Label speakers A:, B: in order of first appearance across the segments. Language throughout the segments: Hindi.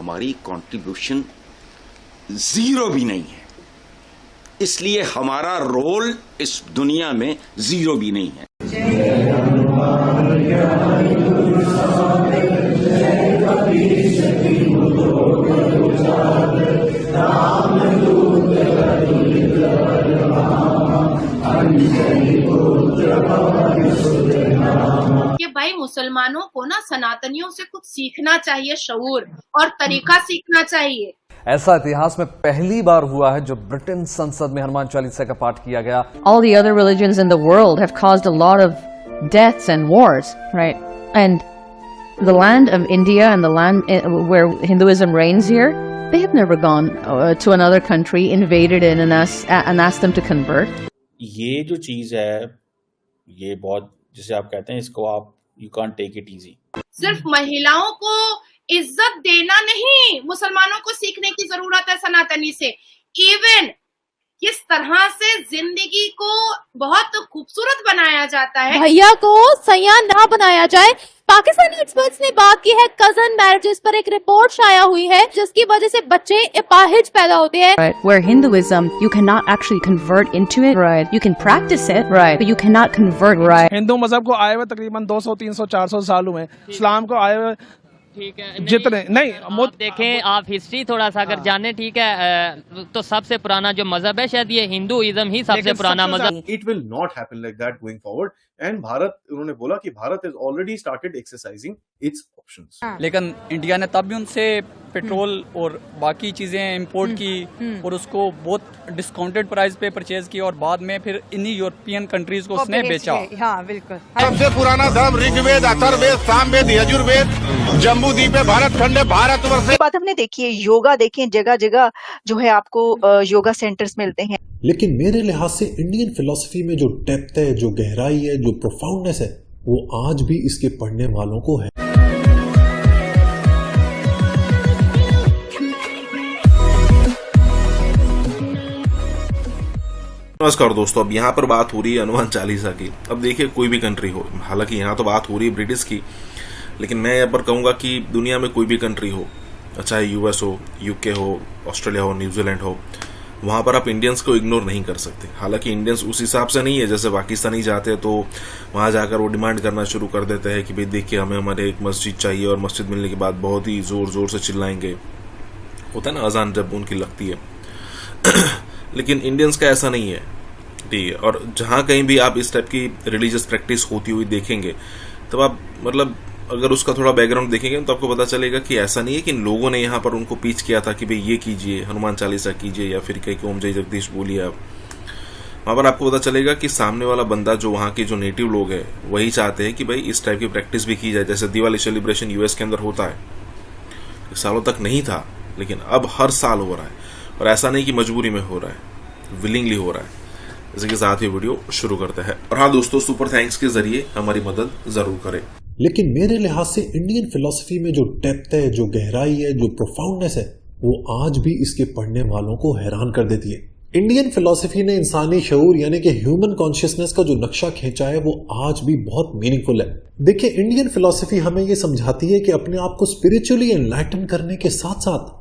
A: हमारी कंट्रीब्यूशन जीरो भी नहीं है, इसलिए हमारा रोल इस दुनिया में जीरो भी नहीं है।
B: कि भाई मुसलमानों को ना सनातनियों से कुछ सीखना चाहिए, शऊर और तरीका सीखना चाहिए।
C: ऐसा इतिहास में पहली बार हुआ है जो ब्रिटेन संसद में हनुमान चालीसा का पाठ किया गया।
D: All the other religions in the world have caused a lot of deaths and wars, right? And the land of India and the land where Hinduism reigns here, they have never gone to another country, invaded it and asked them to convert.
E: ये जो चीज है, ये बहुत, जिसे आप कहते हैं, इसको आप you can't take it easy.
B: सिर्फ महिलाओं को इज्जत देना नहीं, मुसलमानों को सीखने की जरूरत है सनातनी से। इवन किस तरह से जिंदगी को बहुत खूबसूरत बनाया जाता है,
F: भैया को सयान ना बनाया जाए। पाकिस्तानी एक्सपर्ट्स ने बात की है कजन मैरिजेस पर। एक रिपोर्ट शाया हुई है जिसकी वजह से बच्चे अपाहिज पैदा होते हैं।
D: Right. Where Hinduism, you cannot actually convert into it. Right. You can practice it. Right. But you cannot convert. Right.
G: Hindu मजहब को आए हुए तकरीबन 200, 300, 400 साल हुए। इस्लाम को आए हुए
H: ठीक है,
G: जितने नहीं
H: आप देखें, आप हिस्ट्री थोड़ा सा अगर जाने, ठीक है, तो सबसे पुराना जो मजहब है शायद ये हिंदुइज्म ही सबसे पुराना मजहब।
I: It will not happen like that going forward. And Bharat, उन्होंने बोला कि Bharat is already started exercising it's options.
J: लेकिन इंडिया ने तब भी उनसे पेट्रोल और बाकी चीजें इंपोर्ट की और उसको बहुत डिस्काउंटेड प्राइस पे परचेज किया और बाद में फिर इन्हीं यूरोपियन कंट्रीज को उसने बेचा।
F: हाँ बिल्कुल।
K: सबसे पुराना धर्म ऋग्वेद, अथर्ववेद, सामवेद, यजुर्वेद, जम्बूद्वीप, भारत खंड, भारतवर्ष।
L: बात हमने देखी है, योगा देखें, जगह जगह जो है आपको योगा सेंटर्स मिलते हैं।
M: लेकिन मेरे लिहाज से इंडियन फिलॉसफी में जो डेप्थ है, जो गहराई है, जो प्रोफाउंडनेस है, वो आज भी इसके पढ़ने वालों को है।
N: नमस्कार दोस्तों, अब यहाँ पर बात हो रही है हनुमान चालीसा की। अब देखिए, कोई भी कंट्री हो, हालांकि यहाँ तो बात हो रही है ब्रिटिश की, लेकिन मैं यहाँ पर कहूँगा कि दुनिया में कोई भी कंट्री हो, चाहे यूएस हो, यूके हो, ऑस्ट्रेलिया हो, न्यूजीलैंड हो, वहाँ पर आप इंडियंस को इग्नोर नहीं कर सकते। हालांकि इंडियंस उस हिसाब से नहीं है, जैसे पाकिस्तानी जाते हैं तो वहाँ जाकर वो डिमांड करना शुरू कर देते हैं कि भाई देखिए, हमें हमारे एक मस्जिद चाहिए, और मस्जिद मिलने के बाद बहुत ही जोर जोर से चिल्लाएंगे। होता है ना अजान जब उनकी लगती है। लेकिन इंडियंस का ऐसा नहीं है, ठीक है। और जहाँ कहीं भी आप इस टाइप की रिलीजियस प्रैक्टिस होती हुई देखेंगे, तब आप मतलब अगर उसका थोड़ा बैकग्राउंड देखेंगे तो आपको पता चलेगा कि ऐसा नहीं है कि लोगों ने यहाँ पर उनको पीच किया था कि भाई ये कीजिए, हनुमान चालीसा कीजिए, या फिर कहीं ओम जय जगदीश बोलिए आप। वहाँ पर आपको पता चलेगा कि सामने वाला बंदा, जो वहाँ के जो नेटिव लोग हैं, वही चाहते हैं कि भाई इस टाइप की प्रैक्टिस भी की जाए। जैसे दिवाली सेलिब्रेशन यूएस के अंदर होता है, सालों तक नहीं था, लेकिन अब हर साल हो रहा है। और ऐसा नहीं कि मजबूरी में हो रहा है, विलिंगली हो रहा है। इसी के साथ ये वीडियो शुरू करते हैं। और हाँ दोस्तों, सुपर थैंक्स के जरिए हमारी मदद जरूर करें।
M: लेकिन मेरे लिहाज से इंडियन फिलॉसफी में जो डेप्थ है, जो गहराई है, जो प्रोफाउंडनेस है, वो आज भी इसके पढ़ने वालों को हैरान कर देती है। इंडियन फिलॉसफी ने इंसानी शऊर यानी कि ह्यूमन कॉन्शियसनेस का जो नक्शा खींचा है, वो आज भी बहुत मीनिंगफुल है। देखिए, इंडियन फिलॉसफी हमें ये समझाती है कि अपने आप को स्पिरिचुअली एनलाइटन करने के साथ साथ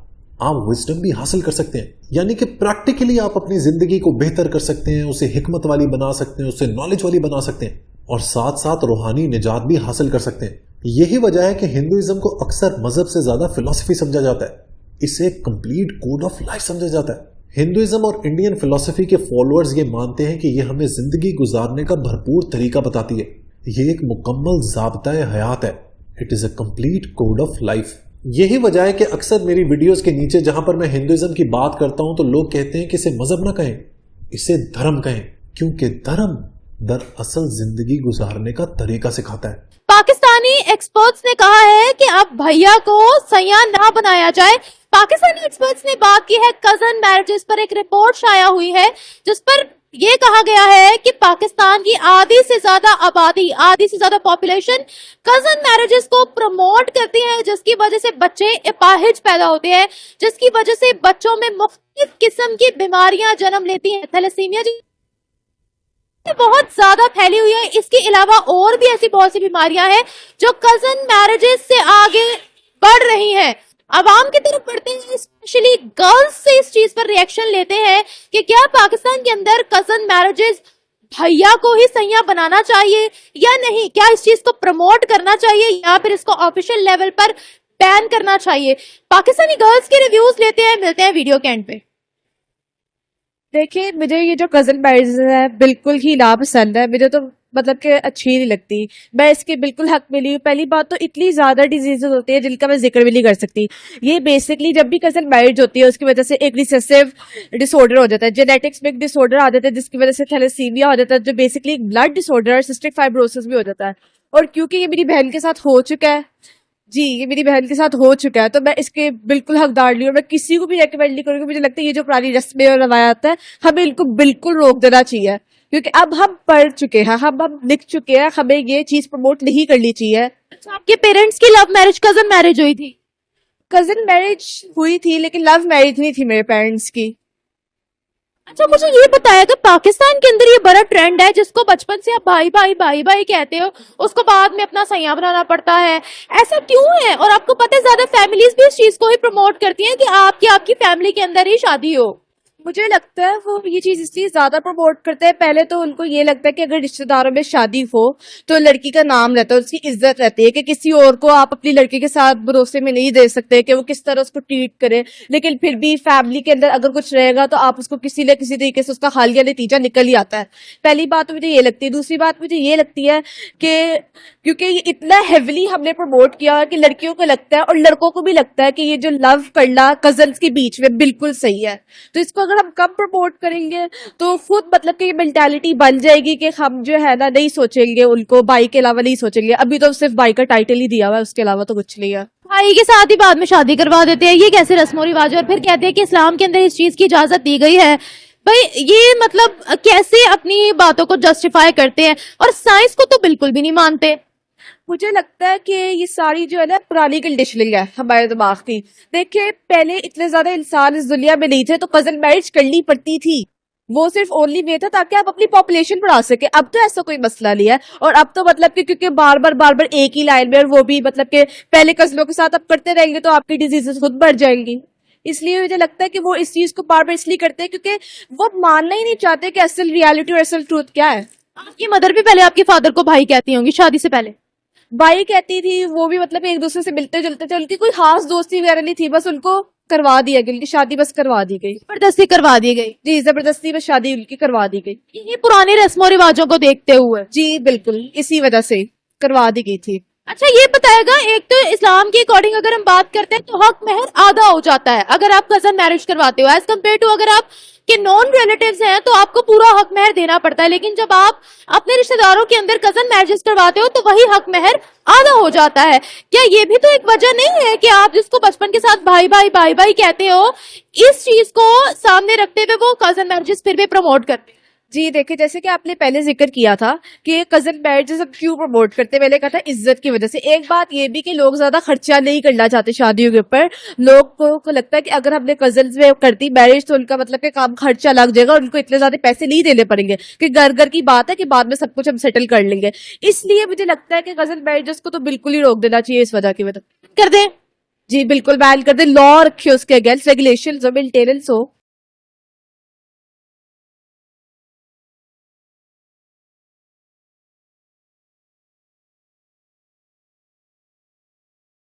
M: आप विजडम भी हासिल कर सकते हैं। यानी कि प्रैक्टिकली आप अपनी जिंदगी को बेहतर कर सकते हैं, उसे हिकमत वाली बना सकते हैं, उसे नॉलेज वाली बना सकते हैं, और साथ साथ रूहानी निजात भी हासिल कर सकते हैं। यही वजह है कि हिंदुइज्म को अक्सर मजहब से ज्यादा फिलॉसफी समझा जाता है। इसे कंप्लीट कोड ऑफ लाइफ समझा जाता है। हिंदुइज्म और इंडियन फिलॉसफी के फॉलोअर्स ये मानते हैं कि ये हमें जिंदगी गुजारने का भरपूर तरीका बताती है। ये एक मुकम्मल ज़ाब्ता हयात है। It is a complete code of life. यही वजह है कि अक्सर मेरी वीडियोस के नीचे जहां पर मैं हिंदुइज्म की बात करता हूं, तो लोग कहते हैं कि इसे मजहब ना कहें, इसे धर्म कहें, क्योंकि धर्म दरअसल जिंदगी गुजारने का तरीका सिखाता है।
F: पाकिस्तानी एक्सपर्ट्स ने कहा है कि अब भैया को सयान ना बनाया जाए। पाकिस्तानी एक्सपर्ट्स ने बात की है कजन मैरिजेस पर। एक रिपोर्ट शाया हुई है जिस पर ये कहा गया है कि पाकिस्तान की आधी से ज्यादा आबादी, आधी से ज्यादा पॉपुलेशन कजन मैरिजेस को प्रमोट करती है, जिसकी वजह से बच्चे अपाहिज पैदा होते हैं, जिसकी वजह से बच्चों में मुख्तलिफ किस्म की बीमारियां जन्म लेती हैं। थैलेसीमिया बहुत ज्यादा फैली हुई है। इसके अलावा और भी ऐसी बहुत सी बीमारियां हैं जो कजन मैरिजेस से आगे बढ़ रही हैं। आवाम की तरफ बढ़ते हैं, स्पेशली गर्ल्स से इस चीज पर रिएक्शन लेते हैं कि क्या पाकिस्तान के अंदर कजन मैरिजेस भैया को ही सैया बनाना चाहिए या नहीं, क्या इस चीज को प्रमोट करना चाहिए या फिर इसको ऑफिशियल लेवल पर बैन करना चाहिए। पाकिस्तानी गर्ल्स के रिव्यूज लेते हैं, मिलते हैं वीडियो के एंड पे।
O: देखिए, मुझे ये जो कजन मैरिज है बिल्कुल ही नापसंद है, मुझे तो मतलब कि अच्छी नहीं लगती। मैं इसके बिल्कुल हक में ली। पहली बात तो इतनी ज्यादा डिजीजेज होती है जिनका मैं जिक्र भी नहीं कर सकती। ये बेसिकली जब भी कजन मैरिज होती है उसकी वजह से एक रिसेसिव डिसऑर्डर हो जाता है, जेनेटिक्स में एक डिसऑर्डर आ जाता है जिसकी वजह से थैलेसीमिया हो जाता है, जो बेसिकली एक ब्लड डिसऑर्डर, सिस्टिक फाइब्रोसिस भी हो जाता है। और क्योंकि ये मेरी बहन के साथ हो चुका है, जी ये मेरी बहन के साथ हो चुका है, तो मैं इसके बिल्कुल हकदार नहीं हूँ। मैं किसी को भी रेकमेंड नहीं करूंगी। मुझे लगता है ये जो पुरानी रस्में और रवायात है हमें इनको बिल्कुल रोक देना चाहिए, क्योंकि अब हम पढ़ चुके हैं, हम लिख चुके हैं, हमें ये चीज प्रमोट नहीं करनी चाहिए।
F: आपके पेरेंट्स की लव मैरिज कजन मैरिज हुई थी?
O: कजन मैरिज हुई थी लेकिन लव मैरिज नहीं थी मेरे पेरेंट्स की।
F: अच्छा, मुझे ये बताया कि पाकिस्तान के अंदर ये बड़ा ट्रेंड है जिसको बचपन से आप भाई भाई भाई भाई कहते हो, उसको बाद में अपना सैया बनाना पड़ता है, ऐसा क्यों है? और आपको पता है ज्यादा फैमिलीज भी इस चीज को ही प्रमोट करती हैं कि आपकी फैमिली के अंदर ही शादी हो।
O: मुझे लगता है वो ये चीज इसलिए ज्यादा प्रमोट करते हैं, पहले तो उनको ये लगता है कि अगर रिश्तेदारों में शादी हो तो लड़की का नाम रहता है, उसकी इज्जत रहती है कि किसी और को आप अपनी लड़की के साथ भरोसे में नहीं दे सकते कि वो किस तरह उसको ट्रीट करे। लेकिन फिर भी फैमिली के अंदर अगर कुछ रहेगा तो आप उसको किसी न किसी तरीके से उसका हालिया नतीजा निकल ही आता है। पहली बात तो मुझे ये लगती है। दूसरी बात मुझे ये लगती है कि क्योंकि ये इतना हेविली हमने प्रमोट किया है कि लड़कियों को लगता है और लड़कों को भी लगता है कि ये जो लव करना कजन्स के बीच में बिल्कुल सही है, तो इसको हम कम प्रमोट करेंगे तो खुद मतलब कि ये मेंटालिटी बन जाएगी कि हम जो है ना नहीं सोचेंगे, उनको भाई के अलावा नहीं सोचेंगे। अभी तो सिर्फ भाई का टाइटल ही दिया हुआ है, उसके अलावा तो कुछ नहीं है।
F: भाई के साथ ही बाद में शादी करवा देते हैं, ये कैसे रस्म और रिवाज है? और फिर कहते हैं कि इस्लाम के अंदर इस चीज की इजाजत दी गई है। भाई ये मतलब कैसे अपनी बातों को जस्टिफाई करते हैं? और साइंस को तो बिल्कुल भी नहीं मानते।
O: मुझे लगता है कि ये सारी जो है ना पुरानी कंडीशनिंग है हमारे दिमाग की। देखिए, पहले इतने ज्यादा इंसान इस दुनिया में नहीं थे तो कजन मैरिज करनी पड़ती थी, वो सिर्फ ओनली वे था ताकि आप अपनी पॉपुलेशन बढ़ा सके। अब तो ऐसा कोई मसला नहीं है। और अब तो मतलब कि क्योंकि बार बार एक ही लाइन में, और वो भी मतलब कि पहले कजनों के साथ आप करते रहेंगे तो आपकी डिजीजेस खुद बढ़ जाएंगी। इसलिए मुझे लगता है कि वो इस चीज को बार बार इसलिए करते हैं क्योंकि वो मानना ही नहीं चाहते कि असल रियलिटी और असल ट्रूथ क्या है।
F: आपकी मदर भी पहले आपके फादर को भाई कहती होंगी शादी से पहले?
O: भाई कहती थी, वो भी मतलब एक दूसरे से मिलते जुलते थे, उनकी कोई खास दोस्ती वगैरह नहीं थी, बस उनको करवा दिया गया, उनकी शादी बस करवा दी गई,
F: जबरदस्ती करवा दी गई।
O: जी जबरदस्ती बस शादी उनकी करवा दी गई,
F: ये पुराने रस्मों रिवाजों को देखते हुए।
O: जी बिल्कुल, इसी वजह से करवा दी गई थी।
F: अच्छा, ये बताएगा, एक तो इस्लाम के अकॉर्डिंग अगर हम बात करते हैं तो हक महर आधा हो जाता है अगर आप कजन मैरिज करवाते हो, एज कम्पेयर टू अगर आप के नॉन रिलेटिव्स हैं तो आपको पूरा हक महर देना पड़ता है। लेकिन जब आप अपने रिश्तेदारों के अंदर कजन मैरिजेस करवाते हो तो वही हक महर आधा हो जाता है। क्या ये भी तो एक वजह नहीं है कि आप जिसको बचपन के साथ भाई भाई भाई भाई कहते हो, इस चीज को सामने रखते हुए वो कजन मैरिजेस फिर भी प्रमोट करते हैं?
O: जी देखिए, जैसे कि आपने पहले जिक्र किया था कि कजन मैरिजेस हम क्यों प्रमोट करते हैं, मैंने कहा था इज्जत की वजह से। एक बात ये भी कि लोग ज्यादा खर्चा नहीं करना चाहते शादियों के ऊपर। लोग को लगता है कि अगर हमने कजन में करती मैरिज तो उनका मतलब कि काम खर्चा लग जाएगा और उनको इतने ज्यादा पैसे नहीं देने पड़ेंगे, कि घर की बात है कि बाद में सब कुछ हम सेटल कर लेंगे। इसलिए मुझे लगता है कि कजन मैरिजेस को तो बिल्कुल ही रोक देना चाहिए इस वजह की वजह।
F: कर दें?
O: जी बिल्कुल बैन कर दे, लॉ रखे उसके अगेंस्ट, रेगुलेशन हो, मेंटेनेंस हो।